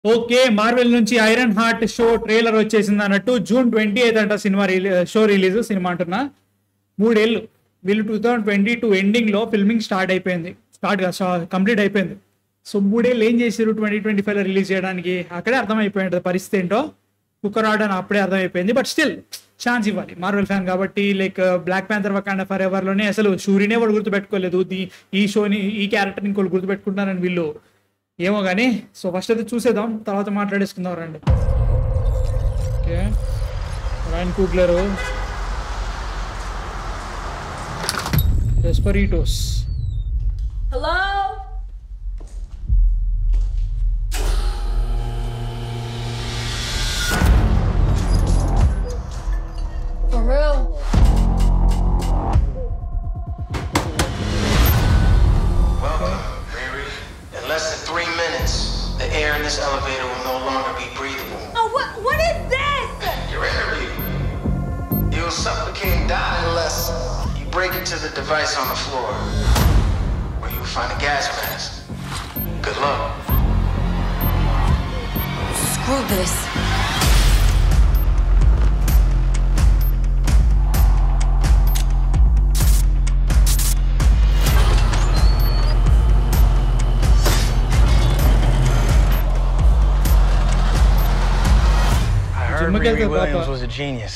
Okay, Marvel నుంచి iron heart show trailer వచ్చేసింది అన్నట్టు. June 28 అంట సినిమా షో రిలీజ్. సినిమా అంటున్నా 3 ఏళ్ళు వీళ్ళు 2022 ఎండింగ్ లో ఫిల్మింగ్ స్టార్ట్ అయిపోయింది. కంప్లీట్ అయిపోయింది. సో 3 ఏళ్ళు ఏం చేశారు 2025లో రిలీజ్ చేయడానికి? అక్కడే అర్థమైపోయింది పరిస్థితి ఏంటో. కుక్కర్ ఆర్డర్ అప్పుడే అర్థమైపోయింది. బట్ స్టిల్ ఛాన్స్ ఇవ్వాలి. మార్వెల్ ఫ్యాన్ కాబట్టి. Like Black Panther Wakanda forever ఎవర్ లోనే అసలు షూరీనే వాడు గుర్తుపెట్టుకోలేదు. ఈ షోని, ఈ క్యారెక్టర్ని ఇంకోళ్ళు గుర్తుపెట్టుకుంటారని వీళ్ళు ఏమో కానీ. సో ఫస్ట్ అయితే చూసేద్దాం, తర్వాత మాట్లాడేసుకుందాం రండి. Okay, Ryan Coogler, Desperados. Hello? For real? Welcome, Riri. In less than 3 minutes, the air in this elevator will no longer be breathable. Oh, what is this? Your interview. You'll suffocate and die unless you break into the device on the floor, where you'll find a gas mask. Good luck. Screw this. I heard Jimmy Riri Gilbert, Williams Papa. was a genius.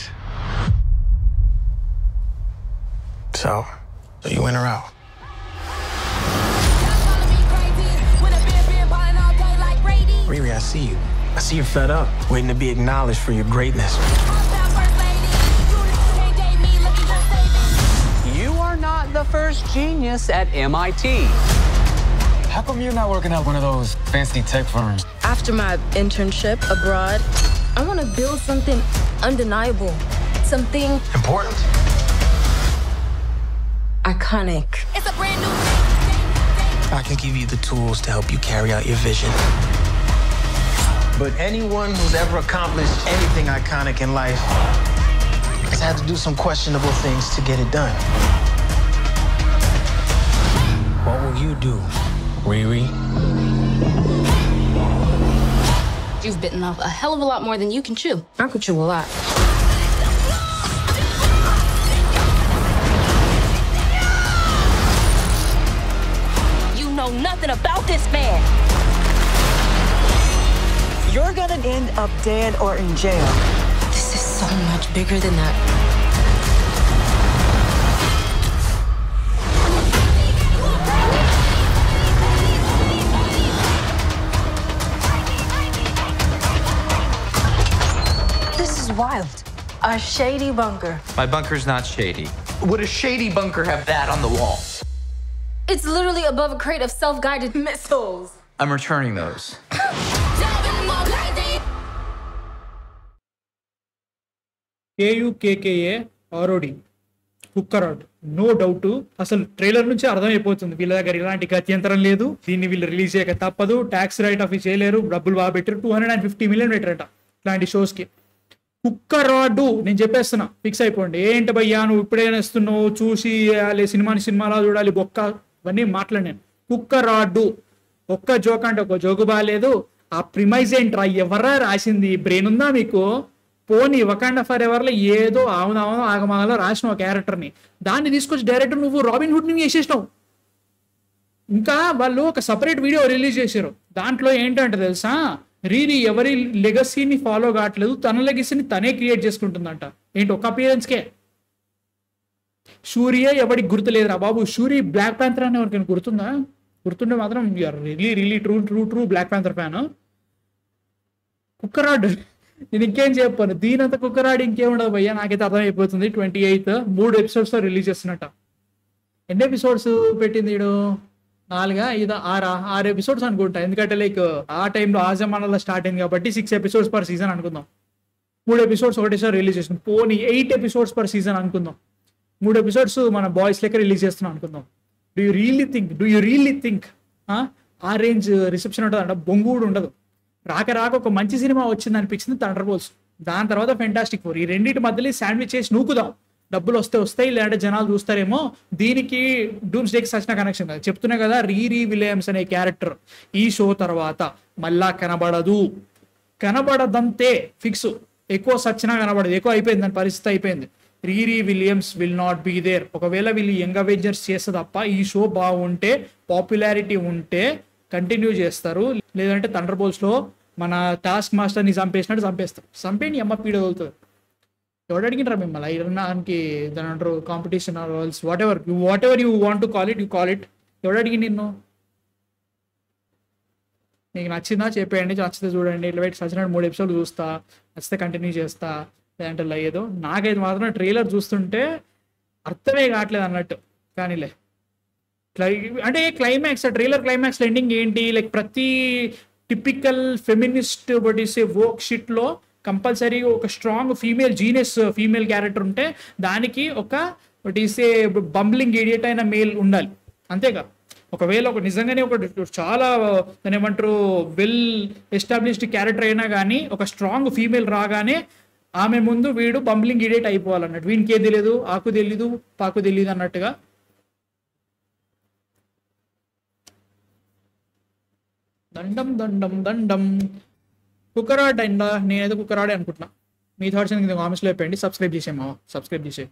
So you in or out? Riri, I see you. I see you're fed up, waiting to be acknowledged for your greatness. You are not the first genius at MIT. How come you're not working at one of those fancy tech firms? After my internship abroad, I want to build something undeniable, something Important? iconic. It's a brand new I can give you the tools to help you carry out your vision. But anyone who's ever accomplished anything iconic in life has had to do some questionable things to get it done. What will you do, Riri? You've bitten off a hell of a lot more than you can chew. I could chew a lot. You know nothing about this man. You're gonna end up dead or in jail. This is so much bigger than that. This is wild. A shady bunker. My bunker's not shady. Would a shady bunker have that on the wall? It's literally above a crate of self-guided missiles. I'm returning those. KUKKA ROD కుక్కరాడ్. No doubt, అసలు trailer నుంచి అర్థమైపోతుంది వీళ్ళ దగ్గర ఇలాంటి గత్యంతరం లేదు. దీన్ని వీళ్ళు రిలీజ్ చేయక తప్పదు. ట్యాక్స్ రైట్ ఆఫ్ చేయలేరు. డబ్బులు బాగా పెట్టారు. 250 million పెట్టారట ఇలాంటి షోస్కి. కుక్కరాడు నేను చెప్పేస్తున్నా, ఫిక్స్ అయిపోండి. ఏంటి భయ్యా నువ్వు ఇప్పుడైనా ఇస్తున్నావు, చూసి సినిమాలా చూడాలి బొక్క ఇవన్నీ మాట్లాడాను. కుక్కరాడు ఒక్క జోక్ అంటే ఒక జోకు బాగాలేదు. ఆ ప్రిమైజ్ ఏంట్రా, ఎవరా రాసింది? బ్రెయిన్ ఉందా మీకు? పోనీ వకాండా ఫర్ ఎవర్లో ఏదో ఆగమాగలో రాసిన ఒక క్యారెక్టర్ని దాన్ని తీసుకొచ్చి డైరెక్టర్ నువ్వు రాబిన్ హుడ్ని చేసేసినావు. ఇంకా వాళ్ళు ఒక సపరేట్ వీడియో రిలీజ్ చేశారు. దాంట్లో ఏంటంటే తెలుసా, రీరీ ఎవరి లెగసీని ఫాలో కావట్లేదు, తన లెగసీని తనే క్రియేట్ చేసుకుంటుందంట. ఏంటి ఒక అపియరెన్స్కే? షూరియే ఎవరికి గుర్తులేదురా బాబు. షూరీ బ్లాక్ ప్యాంథర్ అని ఎవరికైనా గుర్తుందా? గుర్తుండే మాత్రం you're really true Black Panther fan. కుక్కరాడ్ నేను ఇంకేం చెప్పాను, దీనంత కుక్కరాడ్ ఇంకేముండదు భయ్యా. నాకైతే అర్థమైపోతుంది. 28th 3 episodes release చేస్తున్నట్ట. ఎన్ని ఎపిసోడ్స్ పెట్టింది వీడు? 4, 5, 6 ఎపిసోడ్స్ అనుకుంటా. ఎందుకంటే లైక్ ఆ టైంలో ఆ జమానాలో స్టార్ట్ అయింది కాబట్టి 6 episodes per season అనుకుందాం. 3 episodes ఒకటేసారి రిలీజ్ చేస్తున్నాం. పోనీ 8 episodes per season అనుకుందాం. 3 episodes మన బాయ్స్ లెక్క రిలీజ్ చేస్తున్నాం అనుకుందాం. డూ యూ రియల్లీ థింక్ ఆ రేంజ్ రిసెప్షన్ ఉంటుంది అంటే? బొంగు కూడా ఉండదు. రాక ఒక మంచి సినిమా వచ్చింది అనిపించింది థండర్ బోల్ట్స్. దాని తర్వాత ఫెంటాస్టిక్ 4. ఈ రెండింటి మధ్యలో శాండ్విచ్ చేసి నూకుదాం. డబ్బులు వస్తాయి లేదంటే జనాలు చూస్తారేమో, దీనికి డూమ్స్డేకి సచిన కనెక్షన్ కాదు. చెప్తున్నా కదా, రీరీ విలియమ్స్ అనే క్యారెక్టర్ ఈ షో తర్వాత మళ్ళా కనబడదంతే ఫిక్స్. ఎక్కువ సచ్చినా కనబడదు, ఎక్కువ అయిపోయింది, దాని పరిస్థితి అయిపోయింది. Riri Williams will not be there. ఒకవేళ వీళ్ళు యంగ్ అవెంజర్స్ చేస్తే తప్ప, ఈ షో బాగుంటే, పాపులారిటీ ఉంటే కంటిన్యూ చేస్తారు. లేదంటే థండర్ బోల్ట్స్లో మన టాస్క్ మాస్టర్ని చంపేసినట్టు చంపేయండి, అమ్మ పీడ తగులుతుంది. ఎవరు అడిగినరా మిమ్మల్ని ఐరన్కి దాని అంటారు competition also whatever you want to call it. ఎవడు అడిగి నిన్ను? మీకు నచ్చిందా చెప్పేయండి, నచ్చితే చూడండి. ఇట్లా పెట్టి సచినట్టు 3 ఎపిసోడ్లు చూస్తా, నచ్చితే కంటిన్యూ చేస్తా, లేదంటే లేదు. నాకైతే మాత్రం ట్రైలర్ చూస్తుంటే అర్థమే కావట్లేదు అన్నట్టు. కానీలే, అంటే క్లైమాక్స్, ట్రైలర్ క్లైమాక్స్ ఎండింగ్ ఏంటి, లైక్ ప్రతి టిపికల్ ఫెమినిస్ట్ వోక్ షిట్లో కంపల్సరీ ఒక స్ట్రాంగ్ ఫీమేల్ క్యారెక్టర్ ఉంటే దానికి ఒక బంబ్లింగ్ ఇడియట్ అయిన మేల్ ఉండాలి, అంతేగా. ఒకవేళ నిజంగానే ఒక చాలా దాని ఏమంటారు వెల్ ఎస్టాబ్లిష్డ్ క్యారెక్టర్ అయినా కానీ ఒక స్ట్రాంగ్ ఫీమేల్ రాగానే ఆమె ముందు వీడు బంబ్లింగ్ ఇడియట్ అయిపోవాలన్నట్టు. వీనికి ఏది తెలియదు, ఆకు తెలీదు, పాకు తెలీదు అన్నట్టుగా. దండం కుక్కరాడ్ అండా. నేనైతే కుక్కరాడే అనుకుంటున్నా. మీ థాట్స్ కామెంట్స్లో చెప్పండి. సబ్స్క్రైబ్ చేసేయమ్మా, సబ్స్క్రైబ్ చేసే.